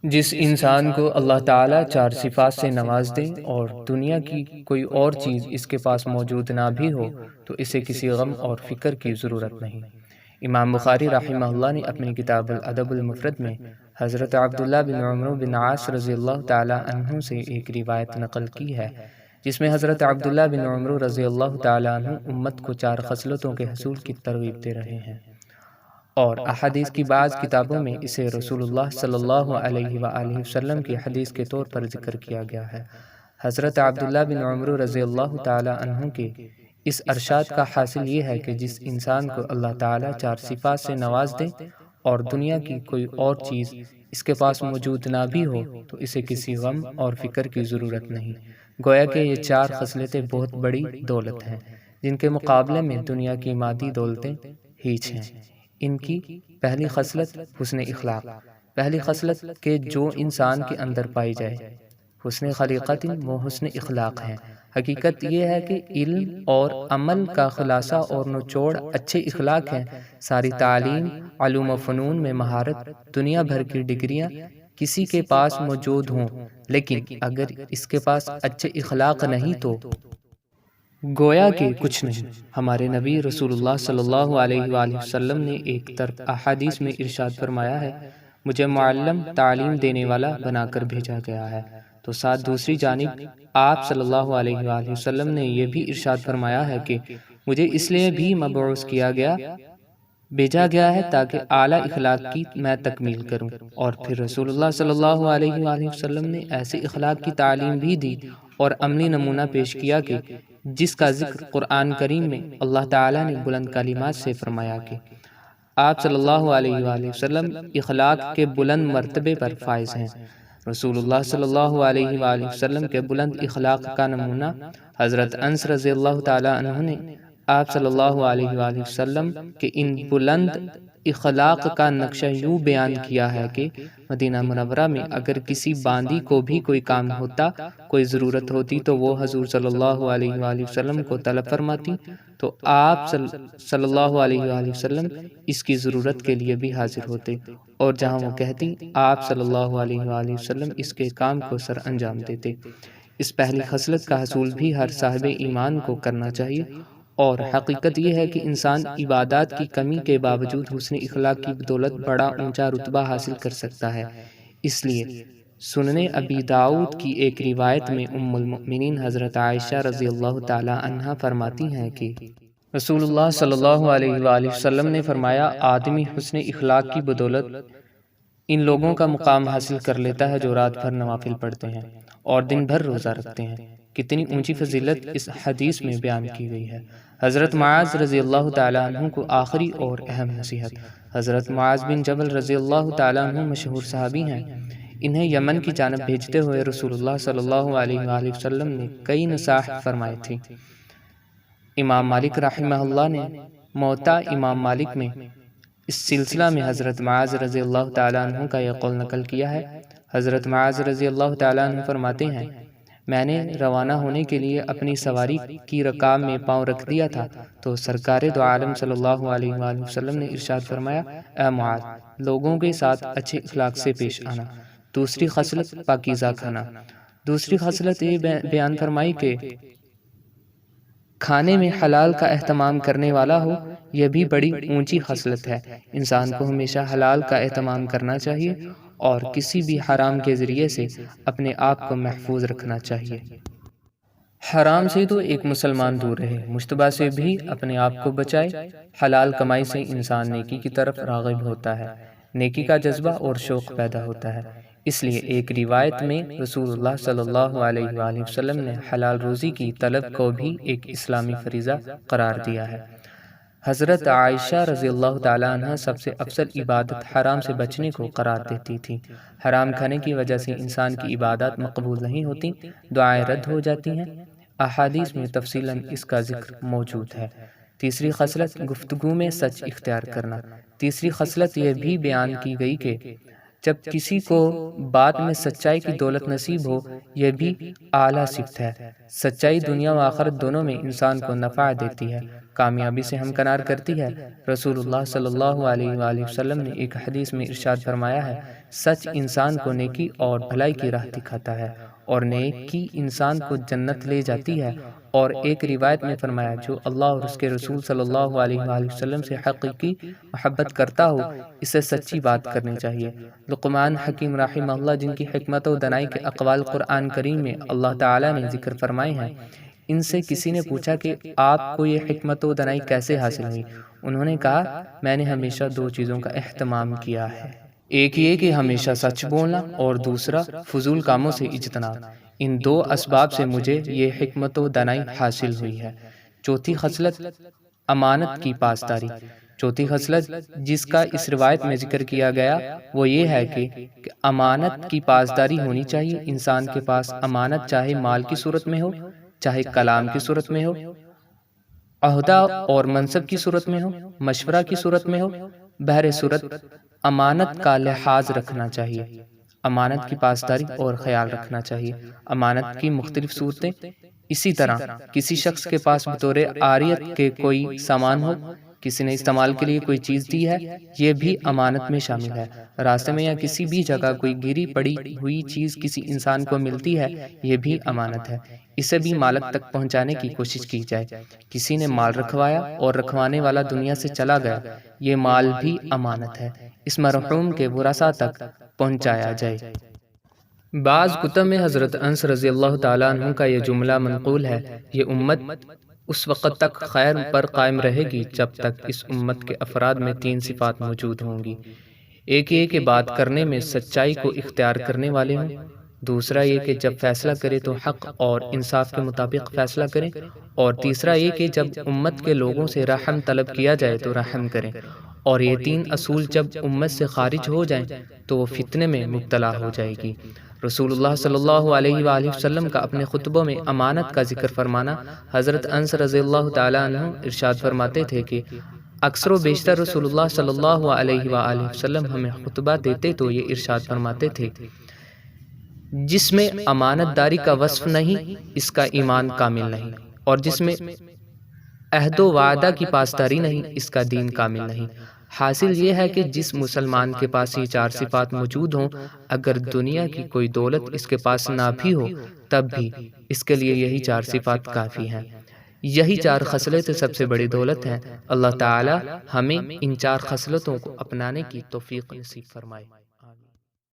جس انسان کو اللہ تعالیٰ چار صفات سے نواز دے اور دنیا کی کوئی اور چیز اس کے پاس موجود نہ بھی ہو تو اسے کسی غم اور فکر کی ضرورت نہیں۔ امام بخاری رحمہ اللہ نے اپنی کتاب الادب المفرد میں حضرت عبداللہ بن عمرو بن عاص رضی اللہ تعالیٰ عنہ سے ایک روایت نقل کی ہے جس میں حضرت عبداللہ بن عمرو رضی اللہ تعالیٰ عنہ امت کو چار خصلتوں کے حصول کی ترغیب دے رہے ہیں، اور احادیث کی بعض کتابوں میں اسے رسول اللہ صلی اللہ علیہ وآلہ وسلم کی حدیث کے طور پر ذکر کیا گیا ہے۔ حضرت عبداللہ بن عمرو رضی اللہ تعالی عنہ کے اس ارشاد کا حاصل یہ ہے کہ جس انسان کو اللہ تعالی چار صفات سے نواز دے اور دنیا کی کوئی اور چیز اس کے پاس موجود نہ بھی ہو تو اسے کسی غم اور فکر کی ضرورت نہیں۔ گویا کہ یہ چار خصلتیں بہت بڑی دولت ہیں جن کے مقابلے میں دنیا کی مادی دولتیں ہیچ ہیں۔ ان کی پہلی خصلت حسن اخلاق، پہلی خصلت کہ جو انسان کے اندر پائی جائے، حسن خلیقت و حسن اخلاق ہے۔ حقیقت یہ ہے کہ علم اور عمل کا خلاصہ اور نچوڑ اچھے اخلاق ہیں۔ ساری تعلیم، علوم و فنون میں مہارت، دنیا بھر کی ڈگریاں کسی کے پاس موجود ہوں، لیکن اگر اس کے پاس اچھے اخلاق نہیں تو گویا کہ کچھ نہیں۔ ہمارے نبی رسول اللہ صلی اللہ علیہ وآلہ وسلم نے ایک طرف احادیث میں ارشاد فرمایا ہے، مجھے معلم تعلیم دینے والا بنا کر بھیجا گیا ہے، تو ساتھ دوسری جانب آپ صلی اللہ علیہ وآلہ وسلم نے یہ بھی ارشاد فرمایا ہے کہ مجھے اس لیے بھی مبعوث بھیجا گیا ہے تاکہ اعلیٰ اخلاق کی میں تکمیل کروں۔ اور پھر رسول اللہ صلی اللہ علیہ وآلہ وسلم نے ایسے اخلاق کی تعلیم بھی دی اور عملی نمونہ پیش کیا کہ جس کا ذکر قرآن کریم میں اللہ تعالیٰ نے بلند کلمات سے فرمایا کہ آپ صلی اللہ علیہ وآلہ وسلم اخلاق کے بلند مرتبے پر فائز ہیں۔ رسول اللہ صلی اللہ علیہ وآلہ وسلم کے بلند اخلاق کا نمونہ حضرت انس رضی اللہ تعالیٰ عنہ نے آپ صلی اللہ علیہ وآلہ وسلم کے ان بلند اخلاق کا نقشہ یوں بیان کیا ہے کہ مدینہ منورہ میں اگر کسی باندی کو بھی کوئی کام ہوتا، کوئی ضرورت ہوتی تو وہ حضور صلی اللہ علیہ وآلہ وسلم کو طلب فرماتی تو آپ صلی اللہ علیہ وآلہ وسلم اس کی ضرورت کے لیے بھی حاضر ہوتے، اور جہاں وہ کہتی آپ صلی اللہ علیہ وآلہ وسلم اس کے کام کو سر انجام دیتے۔ اس پہلی خصلت کا حصول بھی ہر صاحب ایمان کو کرنا چاہیے، اور حقیقت یہ ہے کہ انسان عبادات کی کمی کے باوجود حسن اخلاق کی بدولت بڑا اونچا رتبہ حاصل کر سکتا ہے۔ اس لیے سنن ابی داؤد کی ایک روایت میں ام المؤمنین حضرت عائشہ رضی اللہ تعالی عنہا فرماتی ہیں کہ رسول اللہ صلی اللہ علیہ وآلہ وسلم نے فرمایا، آدمی حسن اخلاق کی بدولت ان لوگوں کا مقام حاصل کر لیتا ہے جو رات بھر نوافل پڑھتے ہیں اور دن بھر روزہ رکھتے ہیں۔ کتنی اونچی فضیلت اس حدیث میں بیان کی گئی ہے۔ حضرت معاذ رضی اللہ تعالیٰ عنہ کو آخری اور اہم نصیحت۔ حضرت معاذ بن جبل رضی اللہ تعالیٰ عنہ مشہور صحابی ہیں۔ انہیں یمن کی جانب بھیجتے ہوئے رسول اللہ صلی اللہ علیہ وآلہ وسلم نے کئی نصائح فرمائی تھی۔ امام مالک رحمہ اللہ نے موطا امام مالک میں اس سلسلہ میں حضرت معاذ رضی اللہ تعالیٰ عنہ کا یہ قول نقل کیا ہے۔ حضرت معاذ رضی اللہ تعالیٰ عنہ فرماتے ہیں، میں نے روانہ ہونے کے لیے اپنی سواری کی رکاب میں پاؤں رکھ دیا تھا تو سرکار دو عالم صلی اللہ علیہ وآلہ وسلم نے ارشاد فرمایا، اے معاذ، لوگوں کے ساتھ اچھے اخلاق سے پیش آنا۔ دوسری خصلت پاکیزہ کھانا۔ دوسری خصلت یہ بیان فرمائی کہ کھانے میں حلال کا اہتمام کرنے والا ہو، یہ بھی بڑی اونچی خصلت ہے۔ انسان کو ہمیشہ حلال کا اہتمام کرنا چاہیے اور کسی بھی حرام کے ذریعے سے اپنے آپ کو محفوظ رکھنا چاہیے۔ حرام سے تو ایک مسلمان دور رہے، مشتبہ سے بھی اپنے آپ کو بچائے۔ حلال کمائی سے انسان نیکی کی طرف راغب ہوتا ہے، نیکی کا جذبہ اور شوق پیدا ہوتا ہے۔ اس لیے ایک روایت میں رسول اللہ صلی اللہ علیہ وآلہ وسلم نے حلال روزی کی طلب کو بھی ایک اسلامی فریضہ قرار دیا ہے۔ حضرت عائشہ رضی اللہ تعالیٰ عنہ سب سے افضل عبادت حرام سے بچنے کو قرار دیتی تھی۔ حرام کھانے کی وجہ سے انسان کی عبادات مقبول نہیں ہوتی، دعائیں رد ہو جاتی ہیں۔ احادیث میں تفصیلاً اس کا ذکر موجود ہے۔ تیسری خصلت گفتگو میں سچ اختیار کرنا۔ تیسری خصلت یہ بھی بیان کی گئی کہ جب کسی کو بات میں سچائی کی دولت نصیب ہو، یہ بھی اعلیٰ صفت ہے۔ سچائی دنیا و آخرت دونوں میں انسان کو نفع دیتی ہے، کامیابی سے ہمکنار کرتی ہے۔ رسول اللہ صلی اللہ علیہ وآلہ وسلم نے ایک حدیث میں ارشاد فرمایا ہے، سچ انسان کو نیکی اور بھلائی کی راہ دکھاتا ہے اور نیکی انسان کو جنت لے جاتی ہے۔ اور ایک روایت میں فرمایا جو اللہ اور اس کے رسول صلی اللہ علیہ وآلہ وسلم سے حقیقی محبت کرتا ہو اسے سچی بات کرنی چاہیے۔ لقمان حکیم رحمہ اللہ جن کی حکمت و دانائی کے اقوال قرآن کریم میں اللہ تعالیٰ نے ذکر فرمائے ہیں، ان سے کسی نے پوچھا کہ آپ کو یہ حکمت و دانائی کیسے حاصل ہوئی؟ انہوں نے کہا میں نے ہمیشہ دو چیزوں کا اہتمام کیا ہے، ایک یہ کہ ہمیشہ سچ بولنا اور دوسرا فضول کاموں سے اجتناب۔ ان دو اسباب سے مجھے یہ حکمت و دانائی حاصل ہوئی ہے۔ چوتھی خصلت امانت کی پاسداری۔ چوتھی خصلت جس کا اس روایت میں ذکر کیا گیا وہ یہ ہے کہ امانت کی پاسداری ہونی چاہیے۔ انسان کے پاس امانت چاہے مال کی صورت میں ہو، چاہے کلام کی صورت میں ہو، عہدہ اور منصب کی صورت میں ہو، مشورہ کی صورت میں ہو، بہر صورت امانت کا لحاظ رکھنا چاہیے، امانت کی پاسداری اور خیال رکھنا چاہیے۔ امانت کی مختلف صورتیں، اسی طرح کسی شخص کے پاس بطور عاریت کے کوئی سامان ہو، کسی نے استعمال کے لیے کوئی چیز دی ہے، یہ بھی امانت میں شامل ہے۔ راستے میں یا کسی بھی جگہ کوئی گری پڑی ہوئی چیز کسی انسان کو ملتی ہے، یہ بھی امانت ہے، اسے بھی مالک تک پہنچانے کی کوشش کی جائے۔ کسی نے مال رکھوایا اور رکھوانے والا دنیا سے چلا گیا، یہ مال بھی امانت ہے، اس مرحوم کے ورثاء تک پہنچایا جائے۔ بعض کتب میں حضرت انس رضی اللہ تعالیٰ عنہ کا یہ جملہ منقول ہے، یہ امت اس وقت تک خیر پر قائم رہے گی جب تک اس امت کے افراد میں تین صفات موجود ہوں گی۔ ایک یہ کہ بات کرنے میں سچائی کو اختیار کرنے والے ہوں، دوسرا یہ کہ جب فیصلہ کرے تو حق اور انصاف کے مطابق فیصلہ کریں، اور تیسرا یہ کہ جب امت کے لوگوں سے رحم طلب کیا جائے تو رحم کریں، اور یہ تین اصول جب امت سے خارج ہو جائیں تو وہ فتنے میں مبتلا ہو جائے گی۔ رسول اللہ صلی اللہ علیہ وآلہ وسلم کا اپنے خطبوں میں امانت کا ذکر فرمانا، حضرت انس رضی اللہ تعالیٰ عنہ ارشاد فرماتے تھے کہ اکثر و بیشتر رسول اللہ صلی اللہ علیہ وآلہ وسلم ہمیں خطبہ دیتے تو یہ ارشاد فرماتے تھے جس میں امانت داری کا وصف نہیں اس کا ایمان کامل نہیں، اور جس میں عہد و وعدہ کی پاسداری نہیں اس کا دین کامل نہیں۔ حاصل یہ ہے کہ جس مسلمان کے پاس یہ چار صفات موجود ہوں، اگر دنیا کی کوئی دولت اس کے پاس نہ بھی ہو تب بھی اس کے لیے یہی چار صفات کافی ہیں۔ یہی چار خصلتیں سب سے بڑی دولت ہیں۔ اللہ تعالی ہمیں ان چار خصلتوں کو اپنانے کی توفیق نصیب فرمائے۔